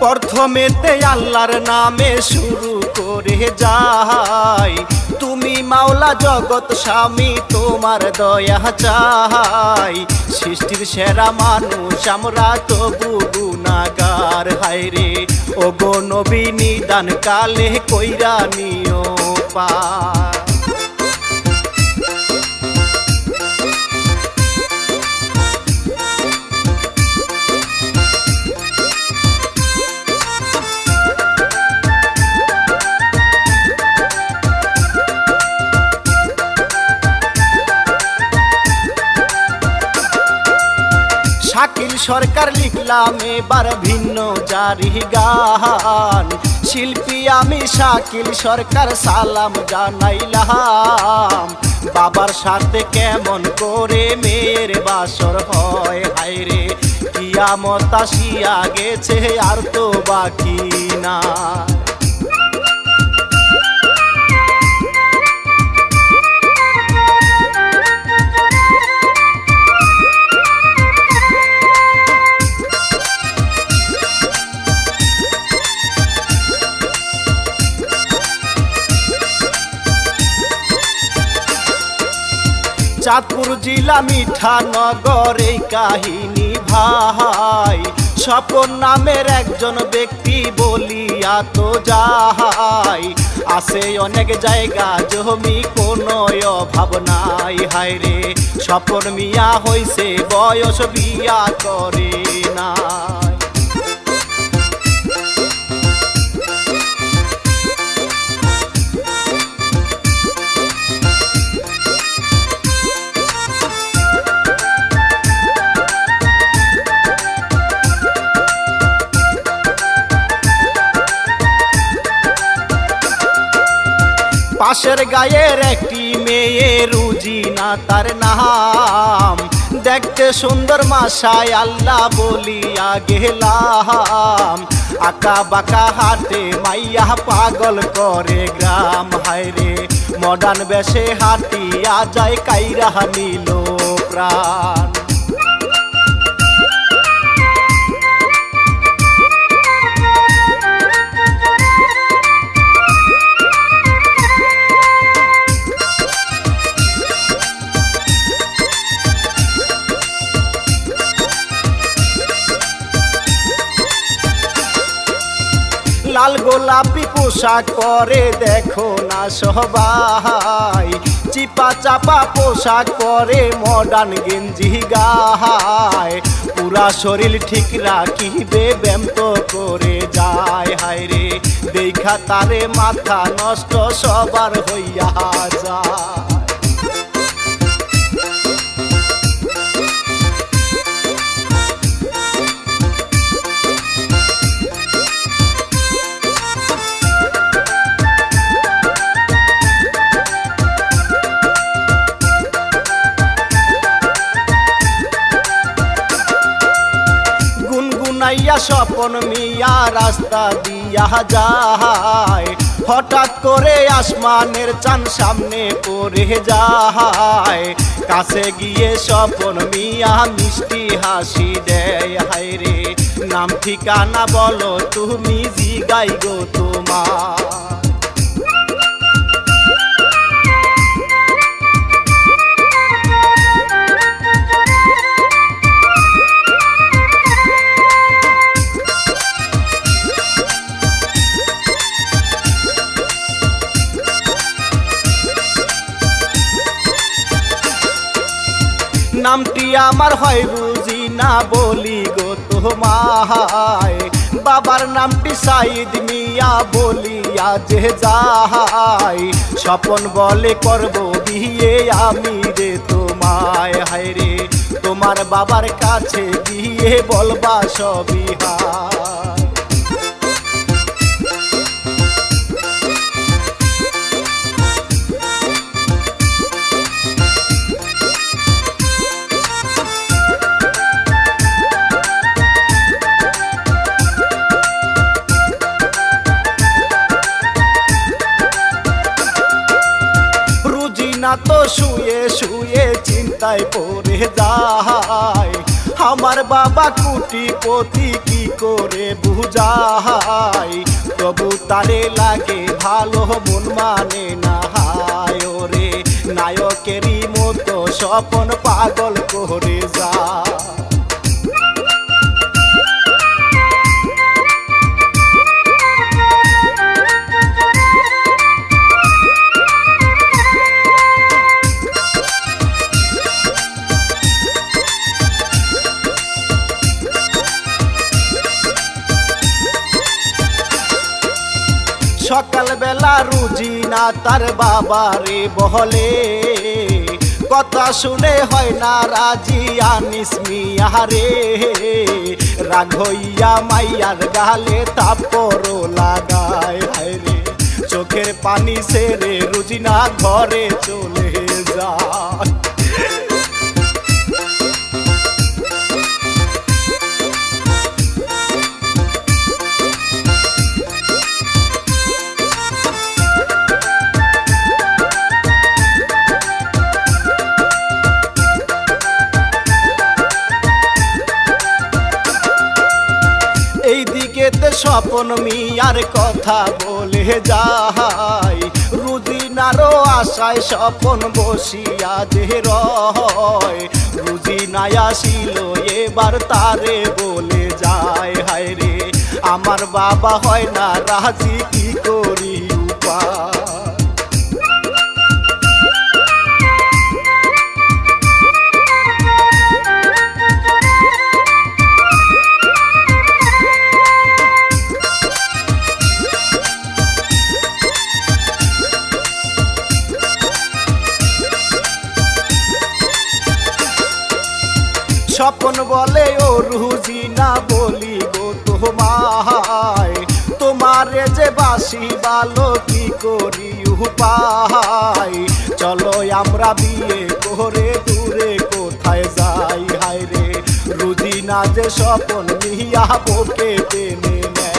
प्रथमेते आल्लाहर नामे शुरू करे जाई तुमी माওলা जगत स्वामी तोमार दया चाই सृष्टिर सेरा मानुष आमरा तबु गुनाहगार हायरे ओगो नबी निदान काले कइरा नियो पार শাকিল সরকার লিখলাম এবার ভিন্ন জারি গান শিল্পী আমি শাকিল সরকার সালাম জানাইলাম বাবার সাথে কেমন করে মেয়ের বাসর হয় হায়রে কিয়ামত আসিয়া গেছে আর তো বাকি না চাঁদপুর जिला মিঠা নগরে কাহিনী ভাই স্বপন নামের একজন ব্যক্তি বলিয়া তো যাই আছে অনেক জায়গা জমি কোনো অভাব নাই হায়রে স্বপন মিয়া হইছে বয়স বিয়া করে না পাশের গায়ের একটি মেয়ে রুজিনা তার নাম দেখতে সুন্দর মাশায় আল্লাহ বলিয়া গেলাম আকা বাকা হাতে মাইয়া পাগল করে গ্রাম হায়রে মডার্ন বেশে হাঁটিয়া যায় কাইরা নিল প্রাণ लाल गोलापी पोशाक परे देखो ना सबाई चिपा चापा पोशाक परे मॉडर्न गेंजी गाय पूरा शरीर ठीक राखिबे ब्यायाम तो करे जाय हायरे देखा तारे माथा नष्ट सबार हइया যায় नाइया স্বপন মিয়া রাস্তা দিয়া যায় হঠাৎ করে আসমানের চাঁদ সামনে পড়ে যায় কাছে গিয়ে স্বপন মিয়া মিষ্টি হাসি দেয় হায়রে নাম ঠিকানা বলো তুমি জিগাই গো তোমার नामटी आमार হয় রুজিনা বলি গো তোমায় বাবার নামটি সাইদ মিয়া বলিয়া যে যায় স্বপন বলে করব বিয়ে আমি রে তোমায় হায়রে তোমার বাবার কাছে গিয়ে বলবা সবই হয় ना तो शुए शुए चिंताय पड़े जाए हमार बाबा कुटी पोती की করে বুঝাই, তবু তারে লাগে ভালো মন মানে না। হায় ওরে নায়কেরই মতো স্বপন পাগল করে যায়। সকাল বেলা রুজি না তার বাবারে বলে, কথা শুনে হয় না রাজি আনিস মিয়া রে। রাগ হইয়া মাইয়ার গালে তাপরও লাগায়, হায় রে চোখের পানি সেরে রুজি না ঘরে চলে যায়। এইদিকেতে স্বপন মিয়ার কথা বলে যায়, রুজিনারও আশায় স্বপন বসিয়া যে রয়। রুজিনায় আসিল এবার তারে বলে যায়, হায় রে আমার বাবা হয় না রাজি, কি করি উপায়। স্বপন বলে ও রুজিনা বলি গো তোমায়, তোমারে যে বাসি ভালো কি করি উপায়। চলো আমরা বিয়ে করে দূরে কোথায় যাই, হায় রে রুজিনা যে স্বপন মিয়া বুকে টেনে নেয়।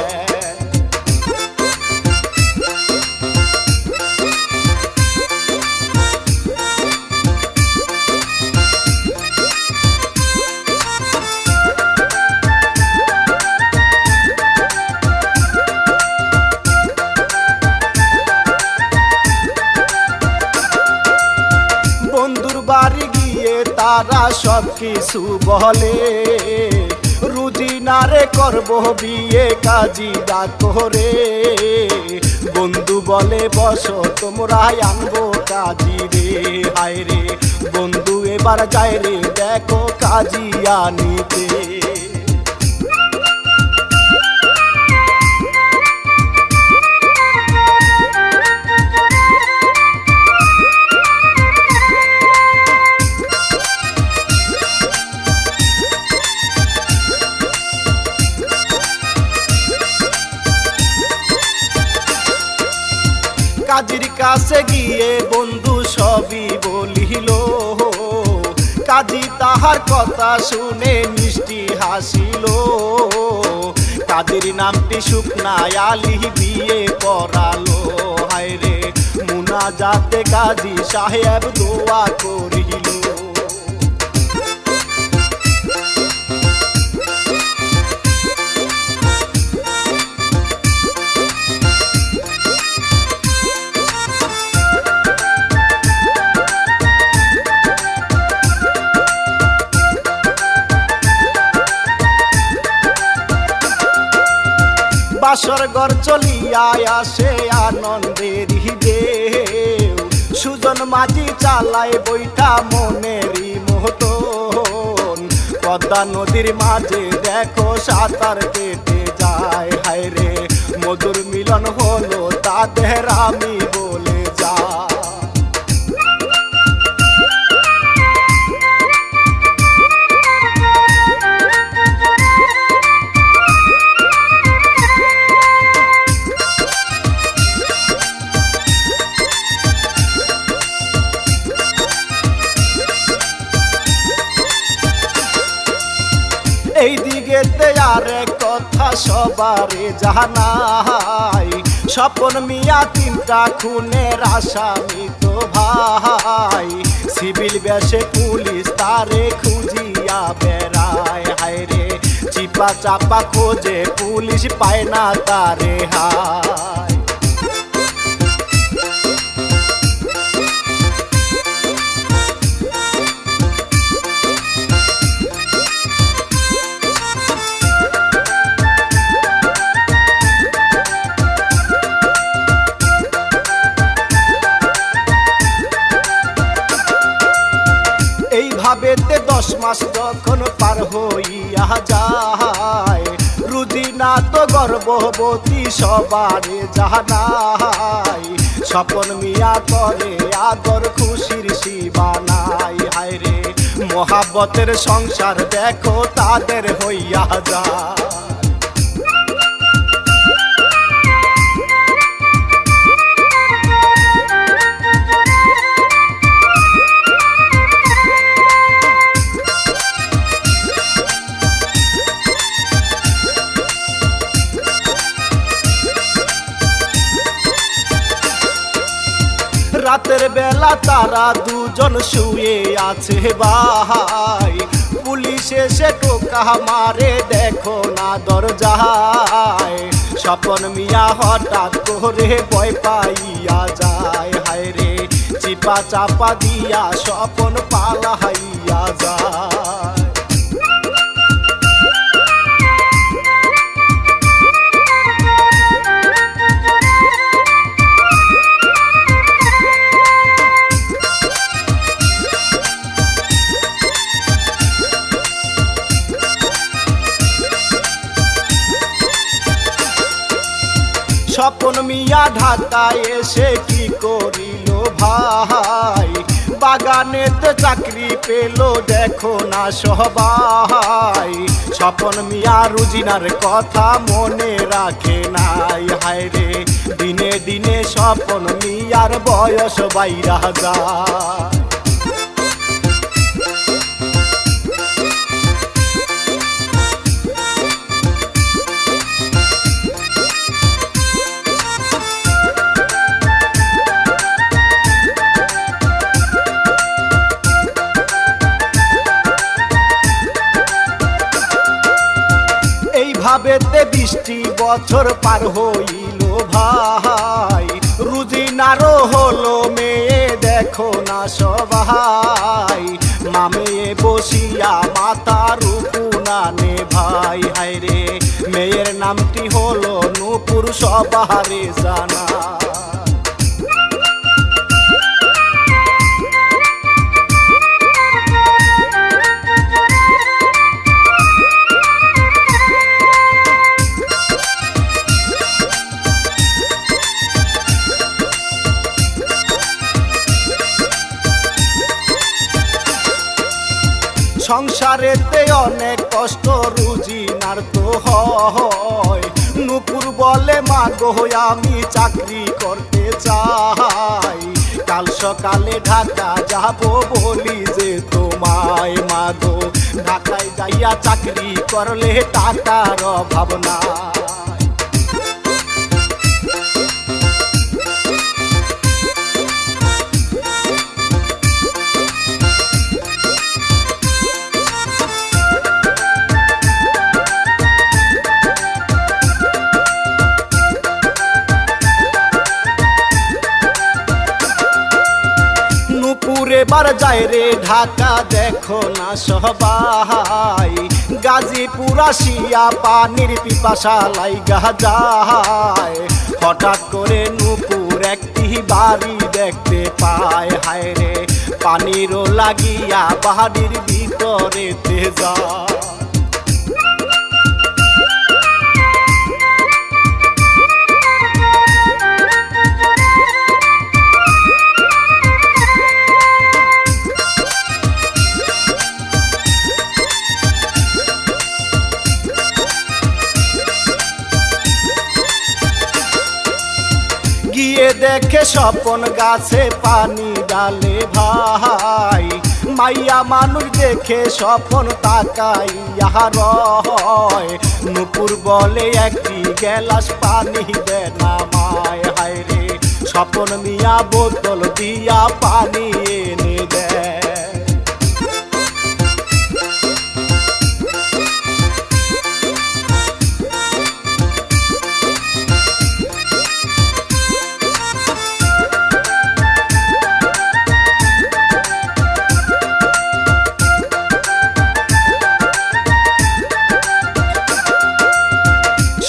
বাড়ি গিয়ে তারা সব কিছু বলে, রুজিনারে করব বিয়ে কাজী করে। বন্ধু বলে বসো তোমরা আনবো কাজী রে, হায় রে বন্ধু এবার যায় রে দেখো কাজী আনিতে। কাজীর কাছে গিয়ে বন্ধু সবই বলিল, কাজী তাহার কথা শুনে মিষ্টি হাসিল। কাজীর নামটি শুকনা আলী বিয়ে করালো, হায় রে মুনাজাতে কাজী সাহেব দোয়া করিল। বাসর ঘর চলিয়া আসে আনন্দের ঢেউ, সুজন মাঝি চালায় বইটা মনেরই মতন। পদ্মা নদীর মাঝে দেখো সাঁতার কেটে যায়, হায় রে মধুর মিলন হলো তাদের আমি বলে যায়। এই দিকেতে আর কথা সবারে জানাই, স্বপন মিয়া তিনটা খুনের আসামি তো ভাই। সিভিল বেশে পুলিশ তারে খুঁজিয়া বেড়ায়, হায় রে চিপ চিপা চাপা খোঁজে পুলিশ পায় না তারে হায়। এইভাবেতে 10 মাস যখন পার হইয়া যায়, রুজিনা তো গর্ভবতী সবারে জানাই। স্বপন মিয়া করে আদর খুশির সীমানাই, হায় রে মহাব্বতের সংসার দেখো তাদের হইয়া যায়। রাতের বেলা তারা দুজন শুয়ে আছে ভাই, পুলিশ এসে টোকা মারে দেখো না দরজায়। স্বপন মিয়া হঠাৎ করে ভয় পাইয়া যায়, হায় রে চিপা চাপা দিয়া স্বপন পালাইয়া যায়। স্বপন মিয়া ঢাকায় এসে কি করিল ভাই, বাগানেতে চাকরি পেল দেখো না সবাই। স্বপন মিয়া রুজিনার কথা মনে রাখে নাই, হায় রে দিনে দিনে স্বপন মিয়ার বয়স বাইরা যায়। এইভাবেতে 20টি বছর পার হইল ভাই, রুজিনারও হলো মেয়ে দেখো না সবাই। মামেয়ে বসিয়া মাথার উপনানে ভাই, হায় রে মেয়ের নামটি হলো নূপুর সবারে জানা। সংসারেতে অনেক কষ্ট রুজিনার তো হয়, নূপুর বলে মা গো আমি চাকরি করতে চাই। কাল সকালে ঢাকা যাব বলি যে তোমায় মা গো, ঢাকায় যাইয়া চাকরি করলে টাকার অভাব না। এবার যায় রে ঢাকা দেখো না সবাই, গাজীপুর আসিয়া পানির পিপাসা লাইগা যায়। হঠাৎ করে নূপুর একটি বাড়ি দেখতে পায়, হায় রে পানিরও লাগিয়া বাড়ির ভিতরেতে যায়। গিয়ে দেখে স্বপন গাছে পানি ডালে ভাই, মাইয়া মানুষ দেখে স্বপন তাকাইয়া রয়। নূপুর বলে একটি গ্লাস পানি দে না মায়, হায় রে স্বপন মিয়া বোতল দিয়া পানি এনে দেয়।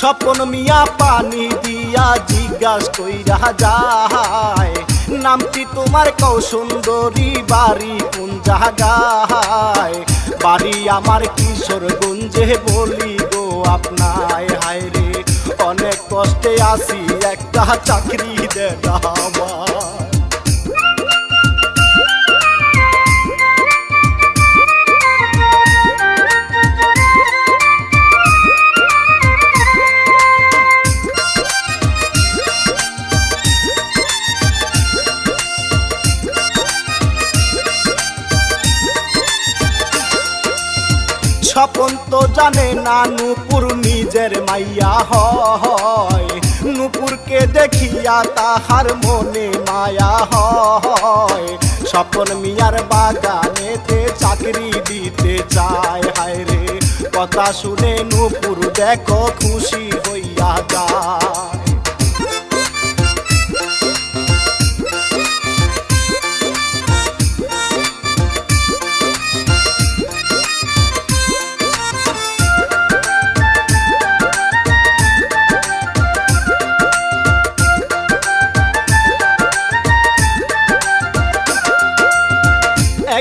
স্বপন মিয়া পানি দিয়া জিজ্ঞাস কইরা যায়, নামটি তোমার কও সুন্দরী, বাড়ি কোন জায়গায়? বাড়ি আমার কিশোরগঞ্জে, বলি গো আপনায়। হায় রে অনেক কষ্টে আছি, একটা চাকরি দেন আমার। স্বপন তো জানে না নূপুর নিজের মাইয়া হয়, নূপুরকে দেখিয়া তাহার মনে মায়া হয়। স্বপন মিয়ার বাগানেতে চাকরি দিতে চায়, হায় রে কথা শুনে নূপুর দেখো খুশি হইয়া যায়।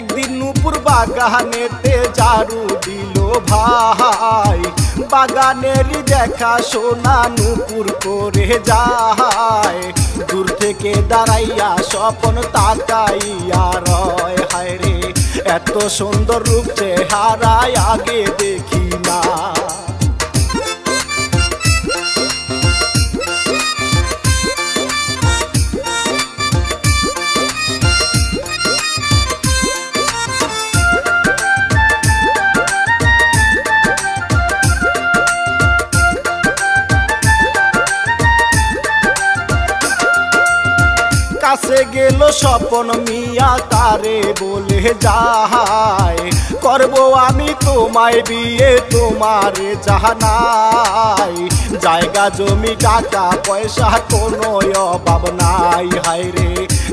একদিন নূপুর বাগানেতে ঝাড়ু দিল ভাই, বাগানেরই দেখা শোনা নূপুর করে যায়। দূর থেকে দাঁড়াইয়া স্বপন তাকাইয়া রয়, হায় রে এত সুন্দর রূপ চেহারায় আগে দেখি না। কাছে গেল স্বপন মিয়া, তারে বলে যায়, করব আমি তোমায় বিয়ে, তোমারে জানাই। জায়গা জমি টাকা পয়সা কোনো অভাব নাই, হায় রে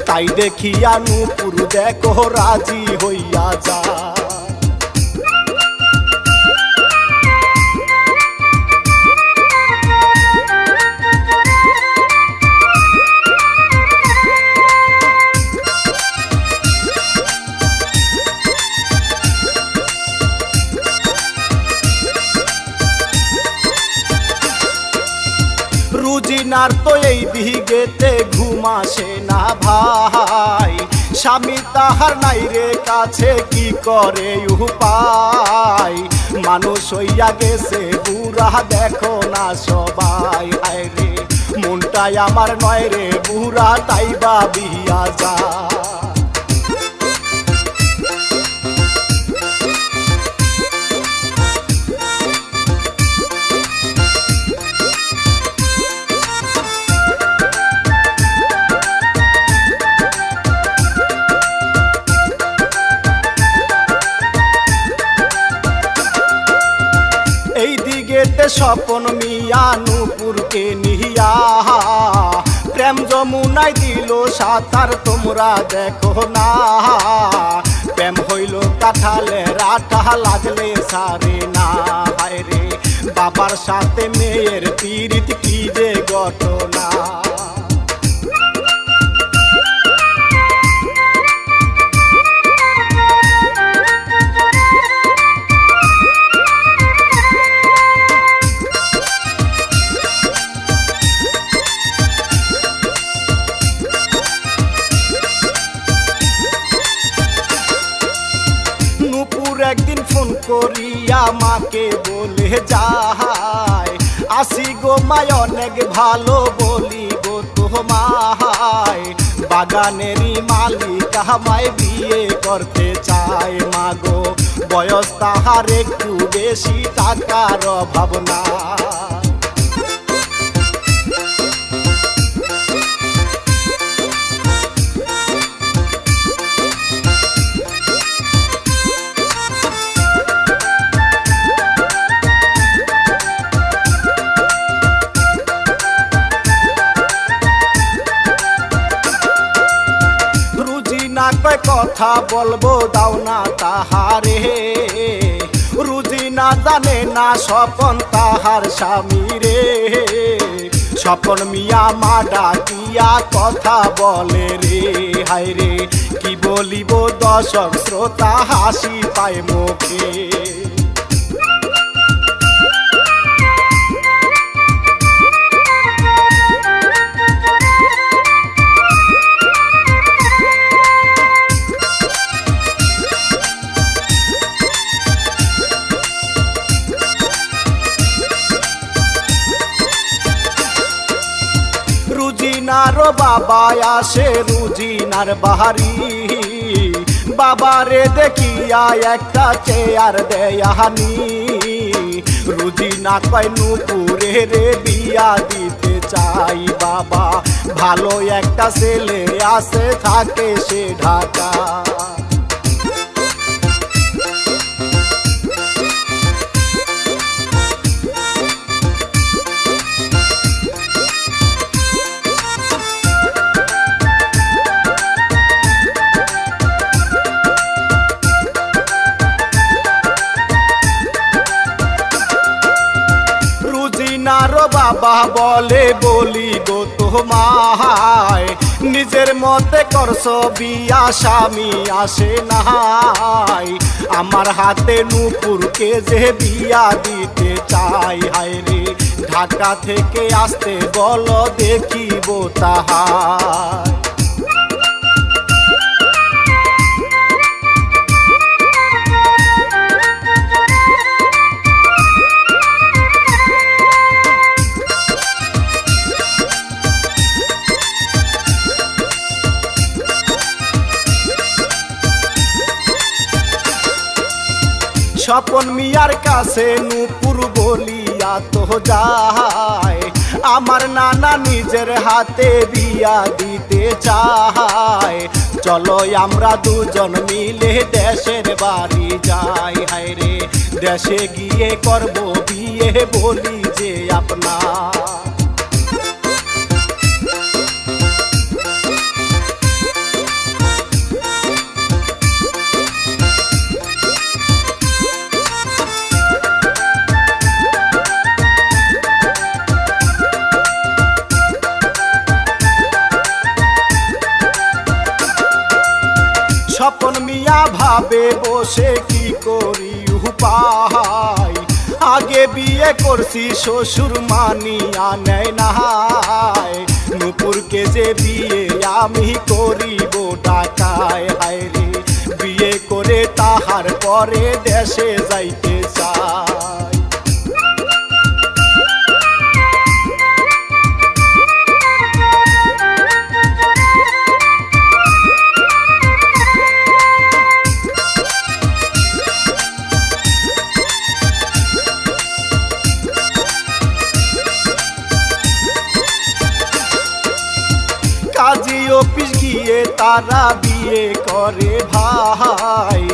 তাই দেখিয়া নূপুর দেখো রাজি হইয়া যায়। রুজিনার তো এই দিগেতে ঘুম আসে না ভাই, স্বামী তাহার নাই রে কাছে, কি করে উপায়? মানুষ হইয়া গেছে বুড়া দেখো না সবাই, হায় রে মনটাই আমার নয় রে বুড়া, তাই ভাবিয়া যায়। স্বপন মিয়া নূপুরকে নিয়া প্রেম যমুনায় দিল সাঁতার, তোমরা দেখো না। প্রেম হইল কাঁঠালের আঠা, লাগলে সারে না, হায় রে বাবার সাথে মেয়ের পীড়িত কি যে ঘটনা। একদিন ফোন করিয়া মাকে বলে যায়, আসি গো মায় অনেক ভালো, বলি গো তোমায় বাগানেরই মালিক আমায় বিয়ে করতে চায়। মাগো বয়স তাহার একটু বেশি, টাকার অভাব না। কথা বলবো দাও না তাহারে, রুজি না জানে না স্বপন তাহার স্বামী রে। স্বপন মিয়া মা ডাকিয়া কথা বলে রে, হায় রে কি বলিব দর্শক শ্রোতা হাসি পায় মুখে। রুজিনার বাবা আসে রুজিনার বাহারি, বাবারে দেখিয়া একটা চেয়ার দেয়ানি। রুজিনা কয় নুপুরে রে বিয়া দিতে চাই বাবা, ভালো একটা ছেলে আছে থাকে সে ঢাকা। রুজিনার বাবা বলে বলি গো তোমায়, নিজের মতে করছো বিয়া স্বামী আসে নাই। আমার হাতে নুপুরকে যে বিয়া দিতে চাই, হায় রে ঢাকা থেকে আসতে বলো দেখিব তাহার। স্বপন মিয়ার কাছে নুপুর বলিয়া তো যায়, আমার নানা নিজের হাতে বিয়া দিতে চায়। চলো আমরা দুজন মিলে দেশের বাড়ি যাই, হায় রে দেশে গিয়ে করব বিয়ে বলি যে আপনার। স্বপন মিয়া ভাবে বসে কি করি উপায়, আগে বিয়ে করছি শ্বশুর মানিয়া নেয় নাই। নুপুরকে যে বিয়ে আমি করিব ঢাকায়, হায় রে বিয়ে করে তাহার পরে দেশে যাইতে চাই। কাজী অফিস গিয়ে তারা বিয়ে করে ভাই,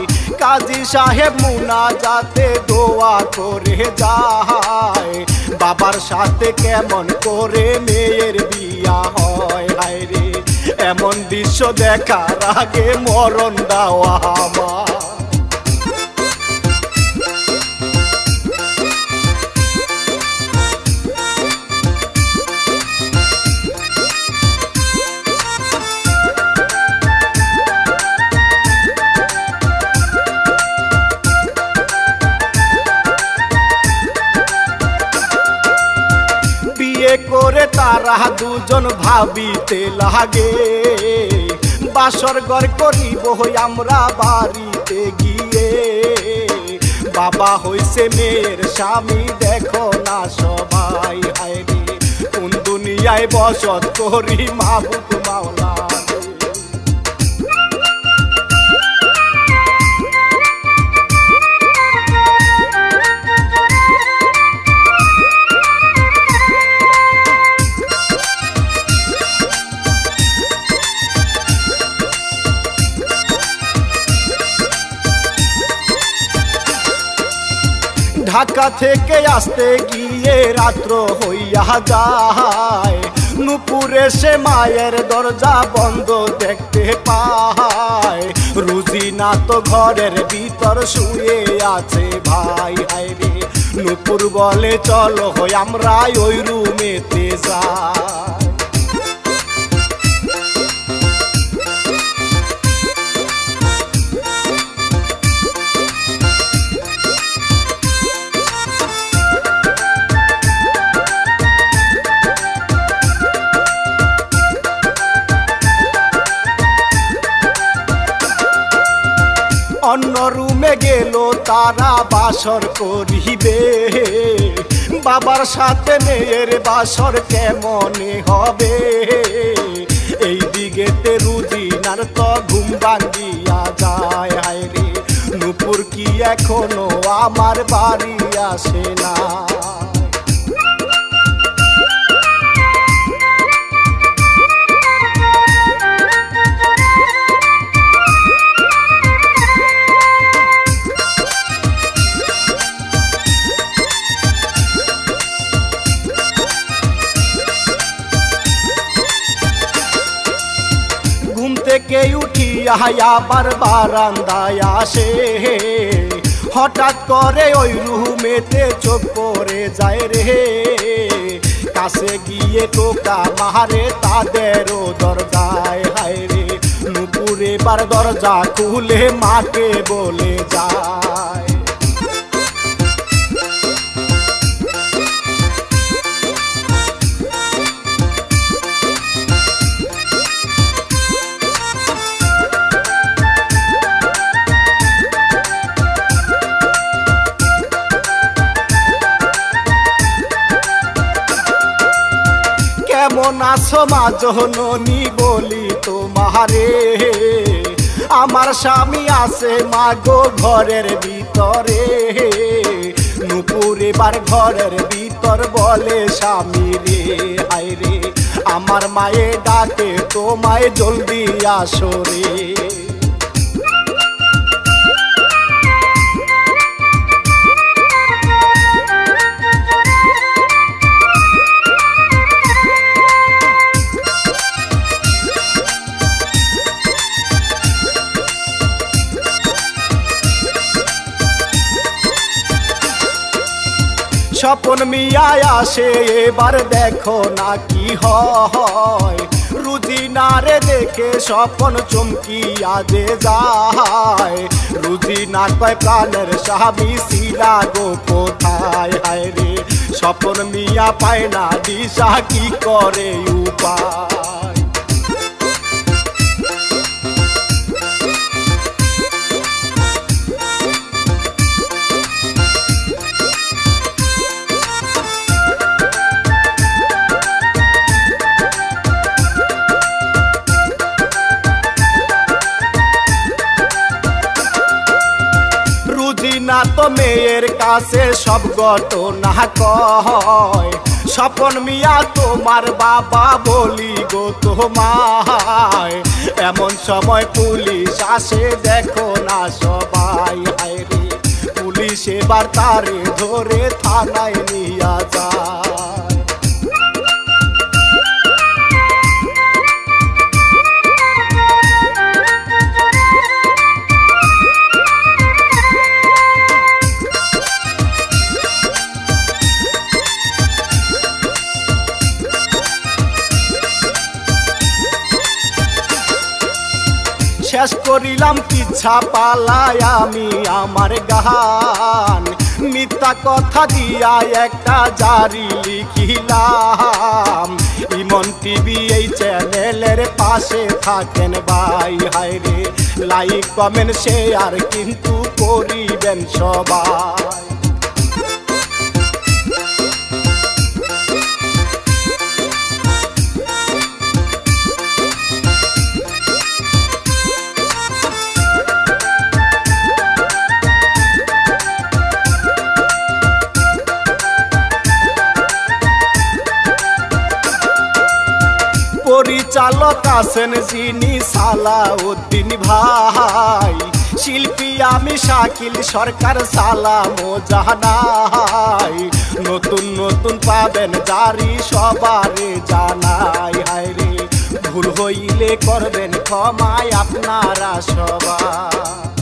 কাজী সাহেব মুনাজাতে দোয়া করে যায়। বাবার সাথে কেমন করে মেয়ের বিয়া হয়, হায় রে এমন দৃশ্য দেখার আগে মরণ দেওয়া আমার। করে তারা দুজন ভাবিতে লাগে, বাসর ঘর করিব আমরা বাড়িতে গিয়ে। বাবা হইছে মেয়ের স্বামী দেখো না সবাই, হায় রে কোন দুনিয়ায় বসত করি মাবুদ মাওলা। ঢাকা থেকে আসতে গিয়ে রাত্র হইয়া যায়, নুপুরে সে মায়ের দরজা বন্ধ দেখতে পায়। রুজিনা তো ঘরের ভিতর শুয়ে আছে ভাই, হায় রে নুপুর বলে চলো আমরা ওই রুমেতে যাই। অন্য রুমে গেল তারা বাসর করিবে, বাবার সাথে মেয়ের বাসর কেমনে হবে। এই দিকেতে রুজিনার তো ঘুম ভাঙ্গিয়া যায়, হায় রে নুপুর কি এখনো আমার বাড়ি আসে না। থেকে উঠিয়া আবার বারান্দায় আসে, হঠাৎ করে ওই রুমেতে চোখ পড়ে যায় রে। কাছে গিয়ে টোকা মারে তাদেরও দরজায়, হায় রে নুপুর এবার দরজা খুলে মাকে বলে যায়। কেমন আছো মা জননী বলি তোমারে, আমার স্বামী আছে মা গো ঘরের ভিতরে। নুপুর এবার ঘরের ভিতর বলে স্বামী রে, হায় রে আমার মায়ে ডাকে তোমায় জলদি আসো রে। স্বপন মিয়া আসে এবার দেখো না কি হয়, রুজিনারে দেখে স্বপন চমকিয়া যে যায়। রুজিনা কয় প্রাণের স্বামী ছিলা গো কোথায়, হায় রে স্বপন মিয়া পায় না দিশা কি করে উপায়। রুজিনা তো মেয়ের কাছে সব ঘটনা কয়, স্বপন মিয়া তোমার বাবা বলি গো তোমায়। এমন সময় পুলিশ আসে দেখো না সবাই, হায় রে পুলিশ এবার তারে ধরে থানায় নিয়া যায়। শেষ করিলাম কিচ্ছা পালায় আমি আমার গান, মিথ্যা কথা দিয়া একটা জারি লিখিলাম। ইমন টিভি এই চ্যানেলের পাশে থাকেন ভাই, হায় রে লাইক কমেন্ট শেয়ার কিন্তু করিবেন সবাই। পরিচালক আছেন যিনি সালাউদ্দিন ভাই, শিল্পী আমি শাকিল সরকার সালামো জানাই। নতুন নতুন পাবেন জারি সবারে জানাই, হায় রে ভুল হইলে করবেন ক্ষমায় আপনারা সবাই।